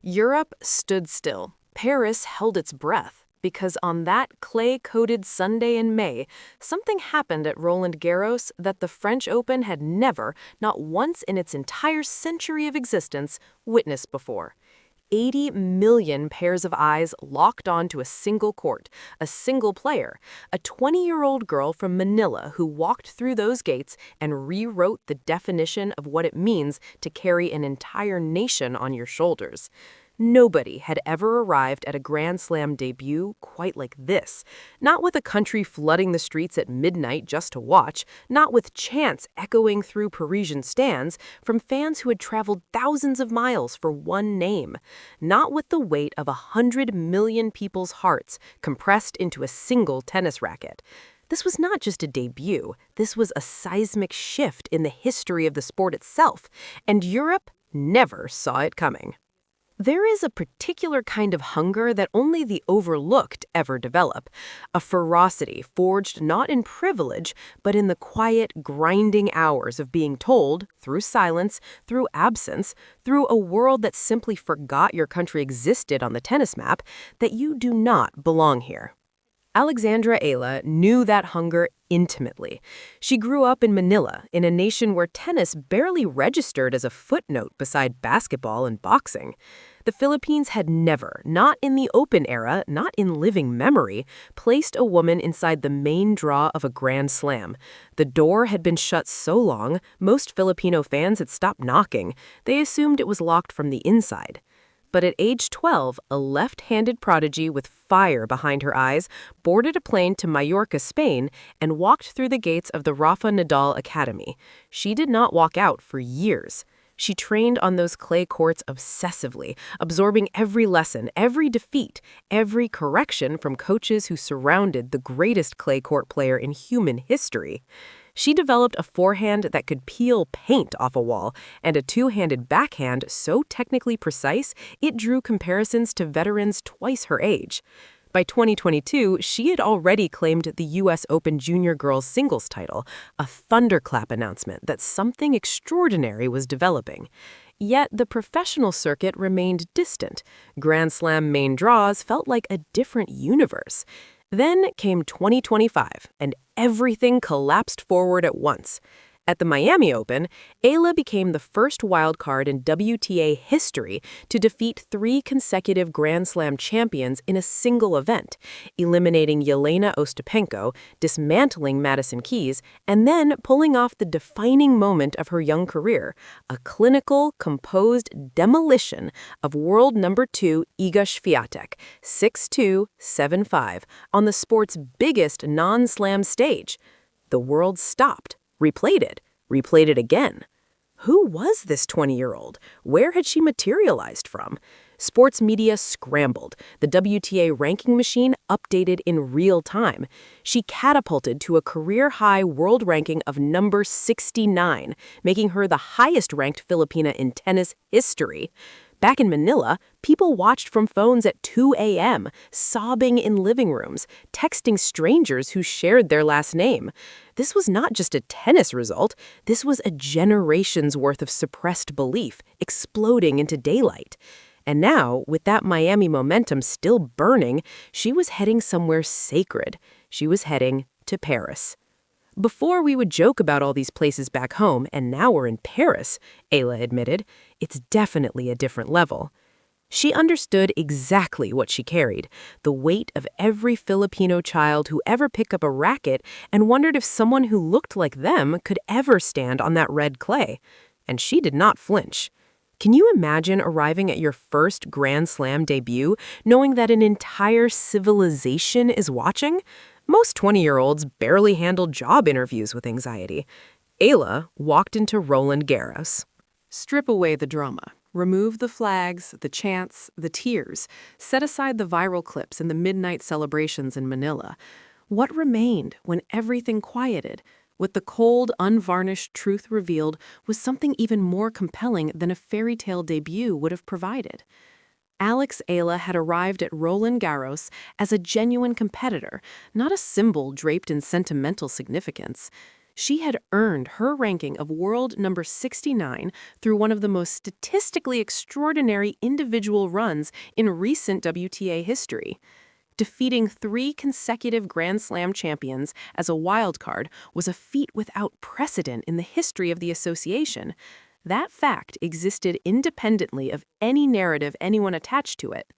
Europe stood still. Paris held its breath, because on that clay-coated Sunday in May, something happened at Roland Garros that the French Open had never, not once in its entire century of existence, witnessed before. 80 million pairs of eyes locked onto a single court, a single player, a 20-year-old girl from Manila who walked through those gates and rewrote the definition of what it means to carry an entire nation on your shoulders. Nobody had ever arrived at a Grand Slam debut quite like this. Not with a country flooding the streets at midnight just to watch, not with chants echoing through Parisian stands from fans who had traveled thousands of miles for one name, not with the weight of 100 million people's hearts compressed into a single tennis racket. This was not just a debut, this was a seismic shift in the history of the sport itself, and Europe never saw it coming. There is a particular kind of hunger that only the overlooked ever develop, a ferocity forged not in privilege, but in the quiet, grinding hours of being told, through silence, through absence, through a world that simply forgot your country existed on the tennis map, that you do not belong here. Alexandra Eala knew that hunger intimately. She grew up in Manila, in a nation where tennis barely registered as a footnote beside basketball and boxing. The Philippines had never, not in the open era, not in living memory, placed a woman inside the main draw of a Grand Slam. The door had been shut so long, most Filipino fans had stopped knocking. They assumed it was locked from the inside. But at age 12, a left-handed prodigy with fire behind her eyes boarded a plane to Mallorca, Spain, and walked through the gates of the Rafael Nadal Academy. She did not walk out for years. She trained on those clay courts obsessively, absorbing every lesson, every defeat, every correction from coaches who surrounded the greatest clay court player in human history. She developed a forehand that could peel paint off a wall, and a two-handed backhand so technically precise it drew comparisons to veterans twice her age. By 2022, she had already claimed the U.S. Open Junior Girls Singles title, a thunderclap announcement that something extraordinary was developing. Yet the professional circuit remained distant. Grand Slam main draws felt like a different universe. Then came 2025, and everything collapsed forward at once. At the Miami Open, Eala became the first wildcard in WTA history to defeat 3 consecutive Grand Slam champions in a single event, eliminating Jelena Ostapenko, dismantling Madison Keys, and then pulling off the defining moment of her young career, a clinical, composed demolition of world number 2 Iga Swiatek, 6-2, 7-5, on the sport's biggest non-slam stage. The world stopped. Replayed it again. Who was this 20-year-old? Where had she materialized from? Sports media scrambled. The WTA ranking machine updated in real time. She catapulted to a career-high world ranking of number 69, making her the highest-ranked Filipina in tennis history. Back in Manila, people watched from phones at 2 a.m., sobbing in living rooms, texting strangers who shared their last name. This was not just a tennis result, this was a generation's worth of suppressed belief exploding into daylight. And now, with that Miami momentum still burning, she was heading somewhere sacred. She was heading to Paris. Before we would joke about all these places back home, and now we're in Paris, Eala admitted, it's definitely a different level. She understood exactly what she carried, the weight of every Filipino child who ever picked up a racket and wondered if someone who looked like them could ever stand on that red clay. And she did not flinch. Can you imagine arriving at your first Grand Slam debut, knowing that an entire civilization is watching? Most 20-year-olds barely handle job interviews with anxiety. Eala walked into Roland Garros. Strip away the drama. Remove the flags, the chants, the tears. Set aside the viral clips and the midnight celebrations in Manila. What remained when everything quieted? With the cold, unvarnished truth revealed was something even more compelling than a fairy tale debut would have provided. Alex Eala had arrived at Roland Garros as a genuine competitor, not a symbol draped in sentimental significance. She had earned her ranking of world number 69 through one of the most statistically extraordinary individual runs in recent WTA history. Defeating 3 consecutive Grand Slam champions as a wild card was a feat without precedent in the history of the association. That fact existed independently of any narrative anyone attached to it.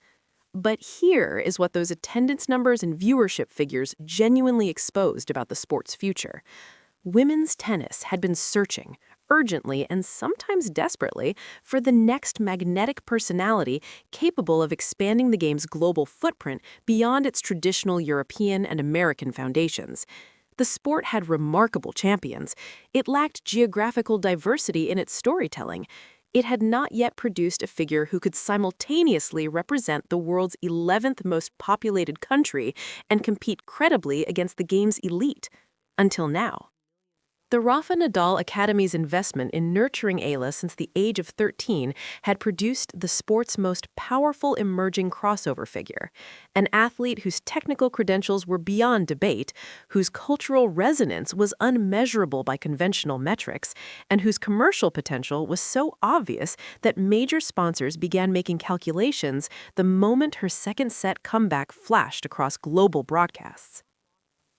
But here is what those attendance numbers and viewership figures genuinely exposed about the sport's future. Women's tennis had been searching, urgently and sometimes desperately, for the next magnetic personality capable of expanding the game's global footprint beyond its traditional European and American foundations. The sport had remarkable champions. It lacked geographical diversity in its storytelling. It had not yet produced a figure who could simultaneously represent the world's 11th most populated country and compete credibly against the game's elite. Until now. The Rafael Nadal Academy's investment in nurturing Eala since the age of 13 had produced the sport's most powerful emerging crossover figure, an athlete whose technical credentials were beyond debate, whose cultural resonance was unmeasurable by conventional metrics, and whose commercial potential was so obvious that major sponsors began making calculations the moment her second set comeback flashed across global broadcasts.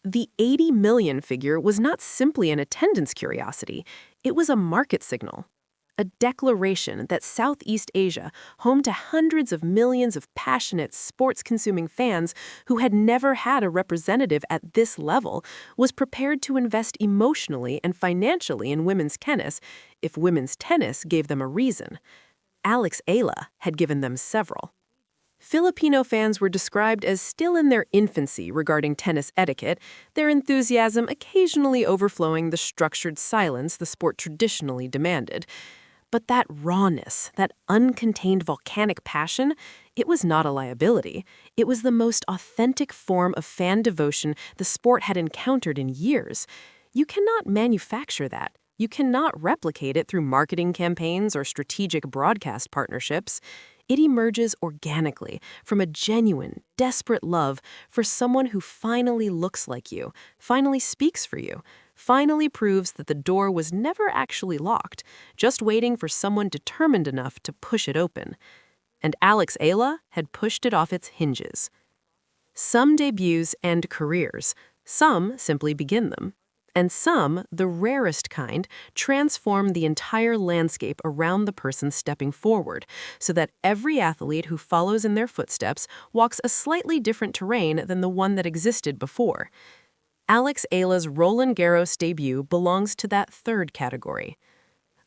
The 80 million figure was not simply an attendance curiosity, it was a market signal. A declaration that Southeast Asia, home to hundreds of millions of passionate, sports-consuming fans who had never had a representative at this level, was prepared to invest emotionally and financially in women's tennis if women's tennis gave them a reason. Eala had given them several. Filipino fans were described as still in their infancy regarding tennis etiquette, their enthusiasm occasionally overflowing the structured silence the sport traditionally demanded. But that rawness, that uncontained volcanic passion, it was not a liability. It was the most authentic form of fan devotion the sport had encountered in years. You cannot manufacture that. You cannot replicate it through marketing campaigns or strategic broadcast partnerships. It emerges organically from a genuine, desperate love for someone who finally looks like you, finally speaks for you, finally proves that the door was never actually locked, just waiting for someone determined enough to push it open. And Eala had pushed it off its hinges. Some debuts end careers, some simply begin them. And some, the rarest kind, transform the entire landscape around the person stepping forward, so that every athlete who follows in their footsteps walks a slightly different terrain than the one that existed before. Eala's Roland Garros debut belongs to that third category.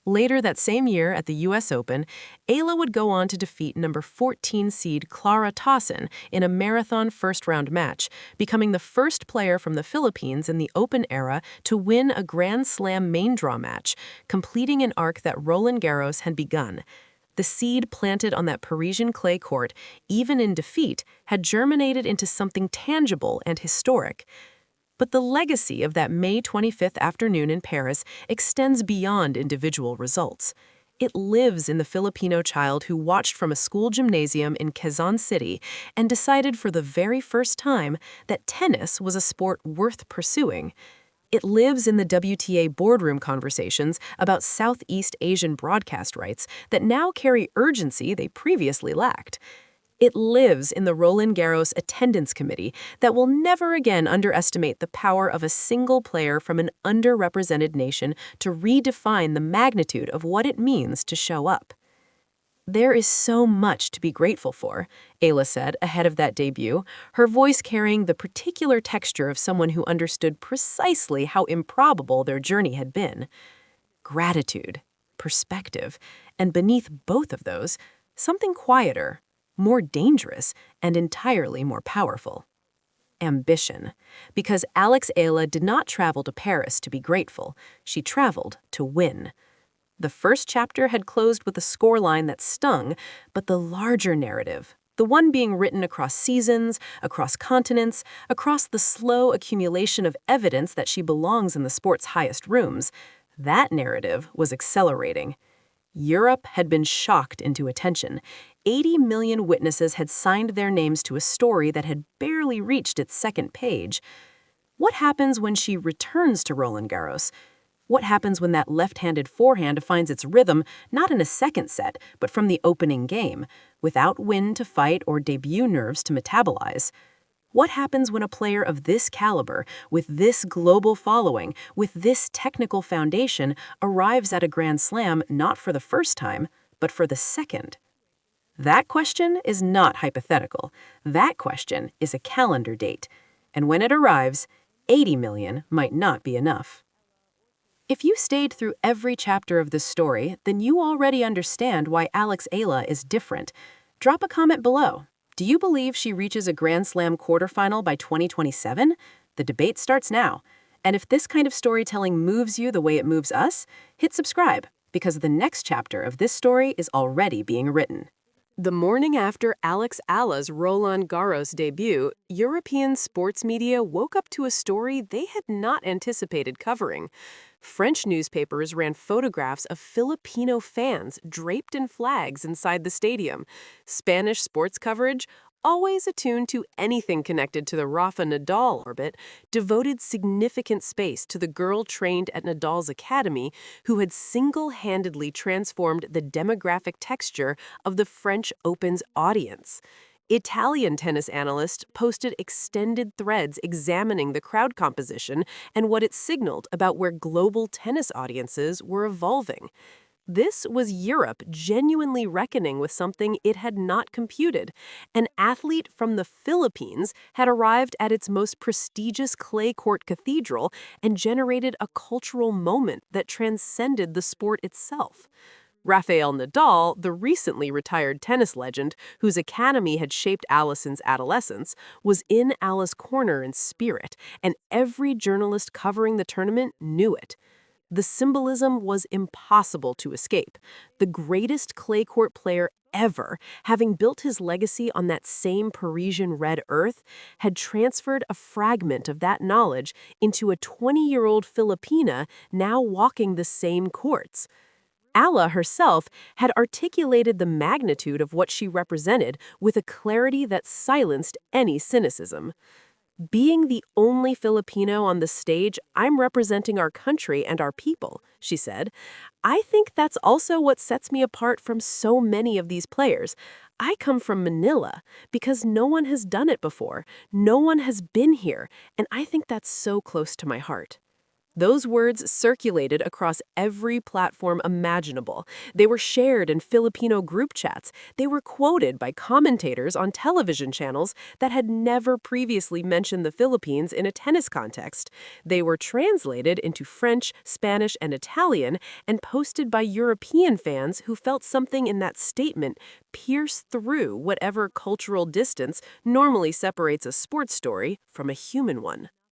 Later that same year at the U.S. Open, Eala would go on to defeat number 14 seed Clara Tauson in a marathon first-round match, becoming the first player from the Philippines in the Open era to win a Grand Slam main draw match, completing an arc that Roland Garros had begun. The seed planted on that Parisian clay court, even in defeat, had germinated into something tangible and historic. But the legacy of that May 25th afternoon in Paris extends beyond individual results. It lives in the Filipino child who watched from a school gymnasium in Quezon City and decided for the very first time that tennis was a sport worth pursuing. It lives in the WTA boardroom conversations about Southeast Asian broadcast rights that now carry urgency they previously lacked. It lives in the Roland Garros attendance committee that will never again underestimate the power of a single player from an underrepresented nation to redefine the magnitude of what it means to show up. There is so much to be grateful for, Eala said ahead of that debut, her voice carrying the particular texture of someone who understood precisely how improbable their journey had been. Gratitude, perspective, and beneath both of those, something quieter, more dangerous, and entirely more powerful. Ambition. Because Eala did not travel to Paris to be grateful. She traveled to win. The first chapter had closed with a scoreline that stung, but the larger narrative, the one being written across seasons, across continents, across the slow accumulation of evidence that she belongs in the sport's highest rooms, that narrative was accelerating. Europe had been shocked into attention. 80 million witnesses had signed their names to a story that had barely reached its second page. What happens when she returns to Roland Garros? What happens when that left-handed forehand finds its rhythm not in a second set, but from the opening game, without wind to fight or debut nerves to metabolize? What happens when a player of this caliber, with this global following, with this technical foundation, arrives at a Grand Slam not for the first time, but for the second? That question is not hypothetical. That question is a calendar date. And when it arrives, 80 million might not be enough. If you stayed through every chapter of this story, then you already understand why Eala is different. Drop a comment below. Do you believe she reaches a Grand Slam quarterfinal by 2027? The debate starts now. And if this kind of storytelling moves you the way it moves us, hit subscribe, because the next chapter of this story is already being written. The morning after Eala's Roland Garros debut, European sports media woke up to a story they had not anticipated covering. French newspapers ran photographs of Filipino fans draped in flags inside the stadium. Spanish sports coverage, always attuned to anything connected to the Rafael Nadal orbit, devoted significant space to the girl trained at Nadal's Academy who had single-handedly transformed the demographic texture of the French Open's audience. Italian tennis analysts posted extended threads examining the crowd composition and what it signaled about where global tennis audiences were evolving. This was Europe genuinely reckoning with something it had not computed. An athlete from the Philippines had arrived at its most prestigious clay court cathedral and generated a cultural moment that transcended the sport itself. Rafael Nadal, the recently retired tennis legend whose academy had shaped Allison's adolescence, was in Eala's corner in spirit, and every journalist covering the tournament knew it. The symbolism was impossible to escape. The greatest clay court player ever, having built his legacy on that same Parisian red earth, had transferred a fragment of that knowledge into a 20-year-old Filipina now walking the same courts. Eala herself had articulated the magnitude of what she represented with a clarity that silenced any cynicism. "Being the only Filipino on the stage, I'm representing our country and our people," she said. "I think that's also what sets me apart from so many of these players. I come from Manila because no one has done it before. No one has been here, and I think that's so close to my heart." Those words circulated across every platform imaginable. They were shared in Filipino group chats. They were quoted by commentators on television channels that had never previously mentioned the Philippines in a tennis context. They were translated into French, Spanish, and Italian and posted by European fans who felt something in that statement pierce through whatever cultural distance normally separates a sports story from a human one.